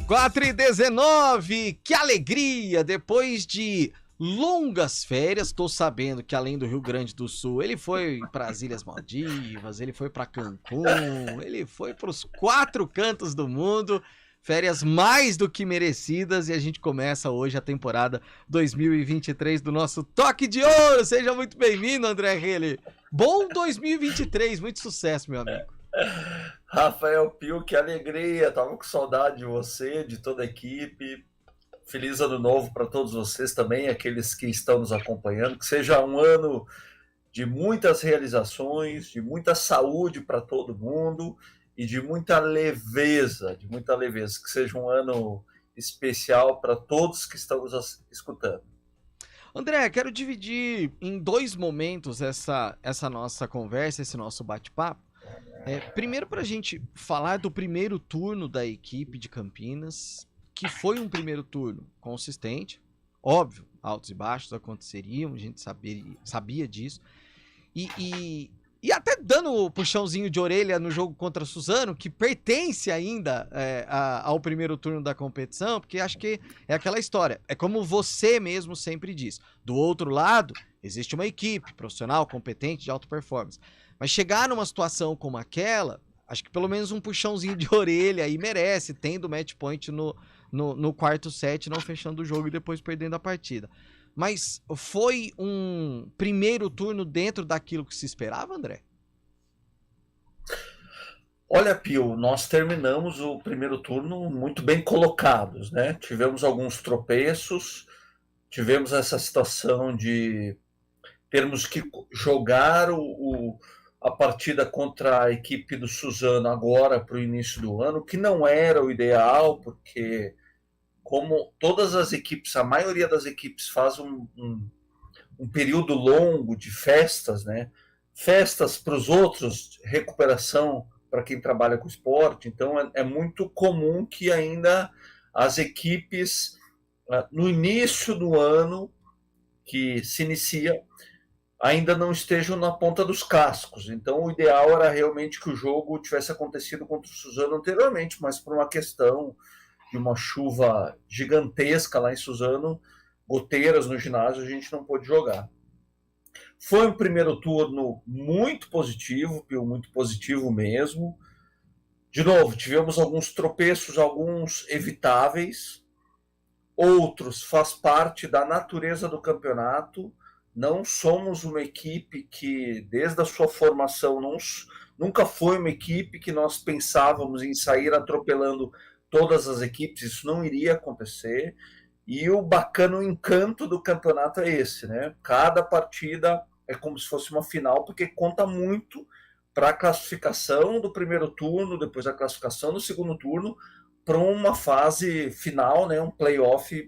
4h19, que alegria! Depois de longas férias, tô sabendo que além do Rio Grande do Sul, ele foi para as Ilhas Maldivas, ele foi para Cancún, ele foi para os 4 cantos do mundo. Férias mais do que merecidas e a gente começa hoje a temporada 2023 do nosso Toque de Ouro. Seja muito bem-vindo, André Helle. Bom 2023, muito sucesso, meu amigo. Rafael Pio, que alegria, tava com saudade de você, de toda a equipe. Feliz ano novo para todos vocês também, aqueles que estão nos acompanhando. Que seja um ano de muitas realizações, de muita saúde para todo mundo e de muita leveza, que seja um ano especial para todos que estão nos escutando. André, quero dividir em 2 momentos essa nossa conversa, esse nosso bate-papo. Primeiro, para a gente falar do primeiro turno da equipe de Campinas, que foi um primeiro turno consistente, óbvio, altos e baixos aconteceriam, a gente sabia disso, e até dando o puxãozinho de orelha no jogo contra Suzano, que pertence ainda ao primeiro turno da competição, porque acho que é aquela história, é como você mesmo sempre diz, do outro lado existe uma equipe profissional, competente, de alta performance, mas chegar numa situação como aquela, acho que pelo menos um puxãozinho de orelha aí merece, tendo match point no quarto set, não fechando o jogo e depois perdendo a partida. Mas foi um primeiro turno dentro daquilo que se esperava, André? Olha, Pio, nós terminamos o primeiro turno muito bem colocados, né? Tivemos alguns tropeços, tivemos essa situação de termos que jogar a partida contra a equipe do Suzano agora para o início do ano, que não era o ideal, porque como todas as equipes, a maioria das equipes faz um período longo de festas, né? Festas para os outros, recuperação para quem trabalha com esporte. Então é muito comum que ainda as equipes, no início do ano que se inicia, ainda não estejam na ponta dos cascos. Então o ideal era realmente que o jogo tivesse acontecido contra o Suzano anteriormente, mas por uma questão de uma chuva gigantesca lá em Suzano, goteiras no ginásio, a gente não pôde jogar. Foi um primeiro turno muito positivo, muito positivo mesmo. De novo, tivemos alguns tropeços, alguns evitáveis, outros faz parte da natureza do campeonato. Não somos uma equipe que, desde a sua formação, nunca foi uma equipe que nós pensávamos em sair atropelando todas as equipes, isso não iria acontecer. E o bacana, o encanto do campeonato é esse, né? Cada partida é como se fosse uma final, porque conta muito para a classificação do primeiro turno, depois a classificação do segundo turno, para uma fase final, né? Um playoff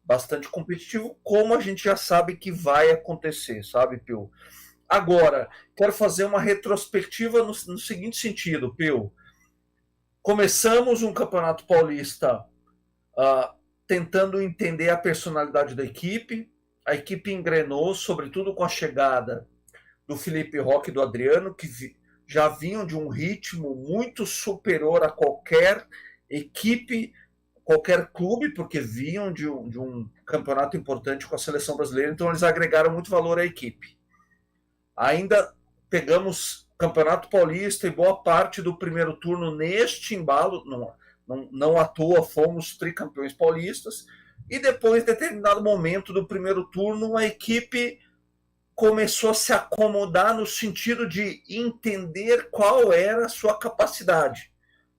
bastante competitivo, como a gente já sabe que vai acontecer, sabe, Pio? Agora, quero fazer uma retrospectiva no seguinte sentido, Pio. Começamos um Campeonato Paulista tentando entender a personalidade da equipe. A equipe engrenou, sobretudo com a chegada do Felipe Roque e do Adriano, que já vinham de um ritmo muito superior a qualquer equipe, qualquer clube, porque vinham de um campeonato importante com a seleção brasileira, então eles agregaram muito valor à equipe. Ainda pegamos Campeonato Paulista e boa parte do primeiro turno neste embalo, não à toa fomos tricampeões paulistas, e depois, em determinado momento do primeiro turno, a equipe começou a se acomodar no sentido de entender qual era a sua capacidade.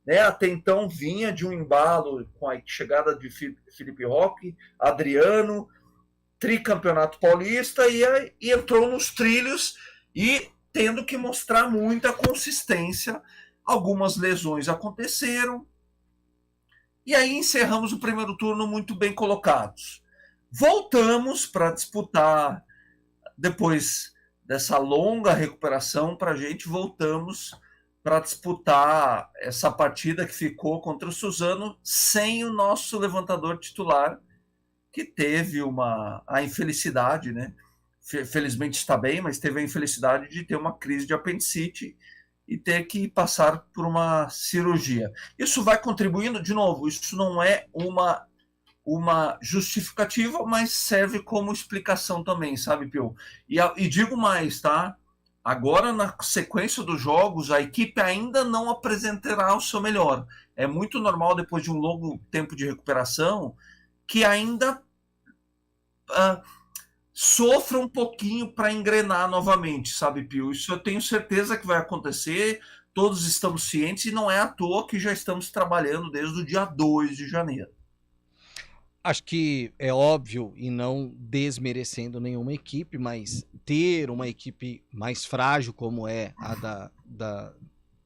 Né? Até então vinha de um embalo com a chegada de Felipe Roque, Adriano, tricampeonato paulista, e entrou nos trilhos e tendo que mostrar muita consistência. Algumas lesões aconteceram, e aí encerramos o primeiro turno muito bem colocados. Voltamos para disputar, depois dessa longa recuperação para a gente, voltamos para disputar essa partida que ficou contra o Suzano sem o nosso levantador titular, que teve a infelicidade, né? Felizmente está bem, mas teve a infelicidade de ter uma crise de apendicite e ter que passar por uma cirurgia. Isso vai contribuindo, de novo, isso não é uma justificativa, mas serve como explicação também, sabe, Pio? E digo mais, tá? Agora, na sequência dos jogos, a equipe ainda não apresentará o seu melhor. É muito normal, depois de um longo tempo de recuperação, que ainda sofra um pouquinho para engrenar novamente, sabe, Pio? Isso eu tenho certeza que vai acontecer, todos estamos cientes, e não é à toa que já estamos trabalhando desde o dia 2 de janeiro. Acho que é óbvio, e não desmerecendo nenhuma equipe, mas ter uma equipe mais frágil como é a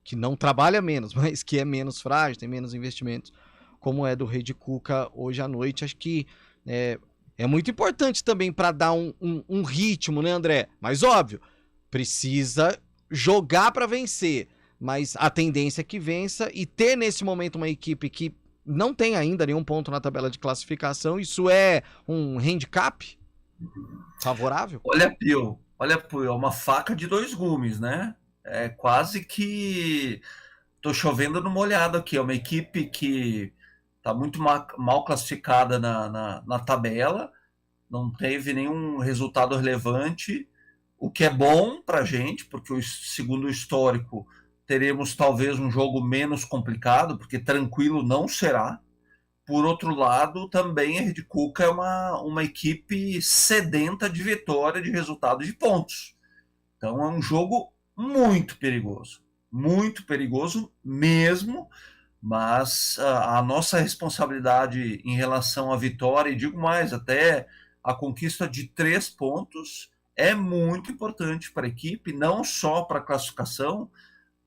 que não trabalha menos, mas que é menos frágil, tem menos investimentos, como é do Rede Cuca hoje à noite, acho que é muito importante também para dar um ritmo, né, André? Mas óbvio, precisa jogar para vencer, mas a tendência é que vença, e ter nesse momento uma equipe que não tem ainda nenhum ponto na tabela de classificação, isso é um handicap favorável? Olha, Pio, é uma faca de dois gumes, né? É quase que tô chovendo no molhado aqui. É uma equipe que está muito mal classificada na tabela, não teve nenhum resultado relevante, o que é bom para a gente, porque segundo o histórico teremos talvez um jogo menos complicado, porque tranquilo não será. Por outro lado, também a Rede Cuca é uma equipe sedenta de vitória, de resultado de pontos. Então é um jogo muito perigoso mesmo, mas a nossa responsabilidade em relação à vitória, e digo mais, até a conquista de 3 pontos, é muito importante para a equipe, não só para a classificação,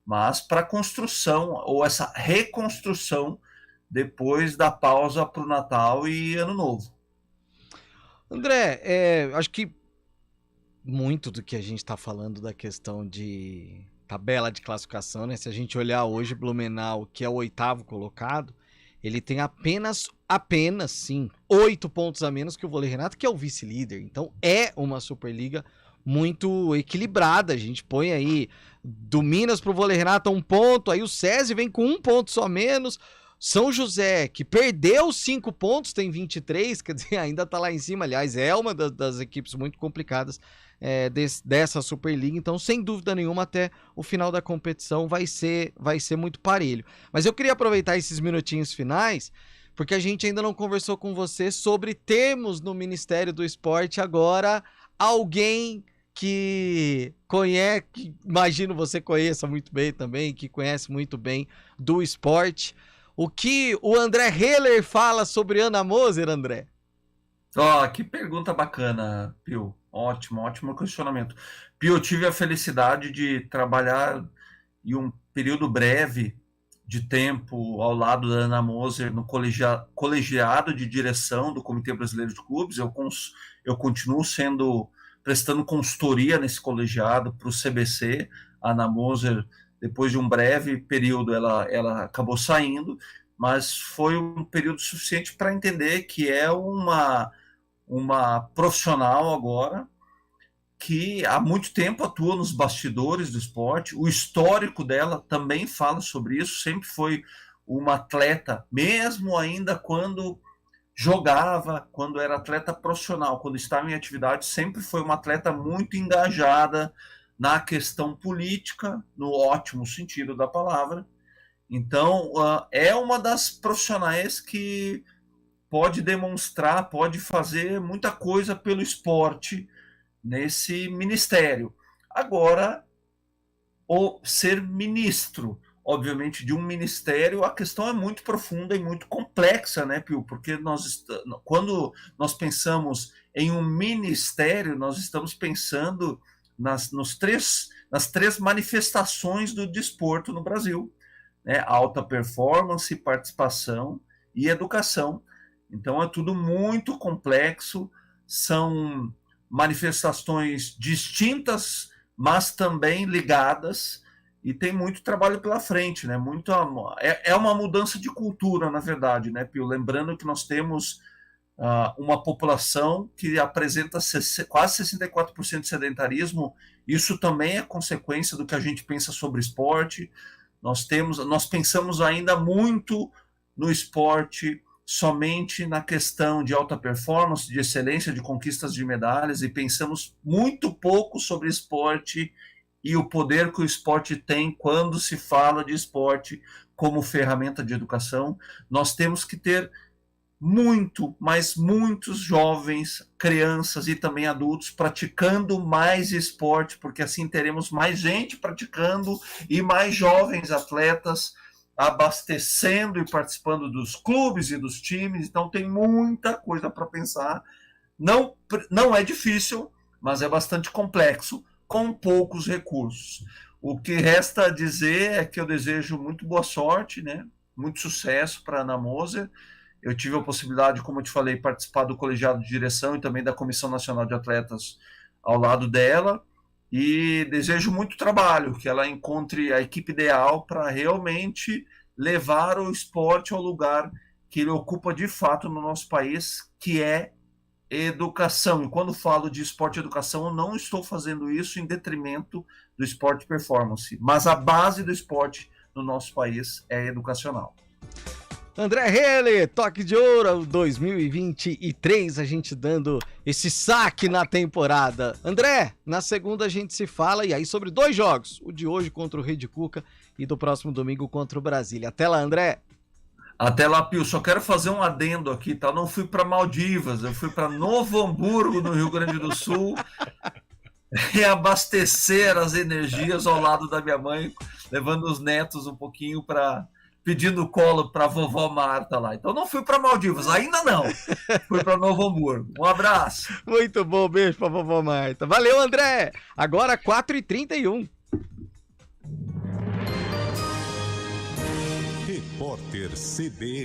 mas para a construção, ou essa reconstrução depois da pausa para o Natal e Ano Novo. André, acho que muito do que a gente está falando da questão de tabela de classificação, né? Se a gente olhar hoje, Blumenau, que é o 8º colocado, ele tem apenas, sim, 8 pontos a menos que o Vôlei Renato, que é o vice-líder. Então é uma Superliga muito equilibrada. A gente põe aí do Minas pro Vôlei Renato 1 ponto, aí o SESI vem com 1 ponto só menos. São José, que perdeu 5 pontos, tem 23, quer dizer, ainda tá lá em cima. Aliás, é uma das equipes muito complicadas dessa Superliga. Então, sem dúvida nenhuma, até o final da competição vai ser muito parelho. Mas eu queria aproveitar esses minutinhos finais, porque a gente ainda não conversou com você sobre termos no Ministério do Esporte agora alguém que conhece, que imagino você conheça muito bem também, que conhece muito bem do esporte. O que o André Heller fala sobre Ana Moser, André? Que pergunta bacana, Pio. Ótimo questionamento. Pio, eu tive a felicidade de trabalhar em um período breve de tempo ao lado da Ana Moser no colegiado de direção do Comitê Brasileiro de Clubes. Eu continuo prestando consultoria nesse colegiado para o CBC. A Ana Moser, depois de um breve período, ela acabou saindo, mas foi um período suficiente para entender que é uma profissional agora que há muito tempo atua nos bastidores do esporte. O histórico dela também fala sobre isso. Sempre foi uma atleta, mesmo ainda quando jogava, quando era atleta profissional, quando estava em atividade, sempre foi uma atleta muito engajada na questão política, no ótimo sentido da palavra. Então, é uma das profissionais que pode demonstrar, pode fazer muita coisa pelo esporte nesse ministério. Agora, o ser ministro, obviamente, de um ministério, a questão é muito profunda e muito complexa, né, Pio? Porque quando nós pensamos em um ministério, nós estamos pensando nas três manifestações do desporto no Brasil, né? Alta performance, participação e educação. Então é tudo muito complexo, são manifestações distintas, mas também ligadas, e tem muito trabalho pela frente, né? É uma mudança de cultura, na verdade, né, Pio? Lembrando que nós temos uma população que apresenta quase 64% de sedentarismo. Isso também é consequência do que a gente pensa sobre esporte. Nós pensamos ainda muito no esporte somente na questão de alta performance, de excelência, de conquistas de medalhas, e pensamos muito pouco sobre esporte e o poder que o esporte tem quando se fala de esporte como ferramenta de educação. Nós temos que ter muitos jovens, crianças e também adultos praticando mais esporte, porque assim teremos mais gente praticando e mais jovens atletas abastecendo e participando dos clubes e dos times. Então tem muita coisa para pensar. Não é difícil, mas é bastante complexo, com poucos recursos. O que resta dizer é que eu desejo muito boa sorte, né? Muito sucesso para a Ana Moser. Eu tive a possibilidade, como eu te falei, participar do colegiado de direção e também da Comissão Nacional de Atletas ao lado dela, e desejo muito trabalho, que ela encontre a equipe ideal para realmente levar o esporte ao lugar que ele ocupa de fato no nosso país, que é educação. E quando falo de esporte e educação, eu não estou fazendo isso em detrimento do esporte performance, mas a base do esporte no nosso país é educacional. André Hele, Toque de Ouro 2023, a gente dando esse saque na temporada. André, na segunda a gente se fala, e aí sobre 2 jogos, o de hoje contra o Rede Cuca e do próximo domingo contra o Brasília. Até lá, André. Até lá, Pio. Só quero fazer um adendo aqui, tá? Eu não fui para Maldivas, eu fui para Novo Hamburgo, no Rio Grande do Sul, reabastecer as energias ao lado da minha mãe, levando os netos um pouquinho pedindo colo para a vovó Marta lá. Então não fui para Maldivas, ainda não. Fui para Novo Hamburgo. Um abraço. Muito bom, beijo para a vovó Marta. Valeu, André. Agora 4h31. Repórter CBN.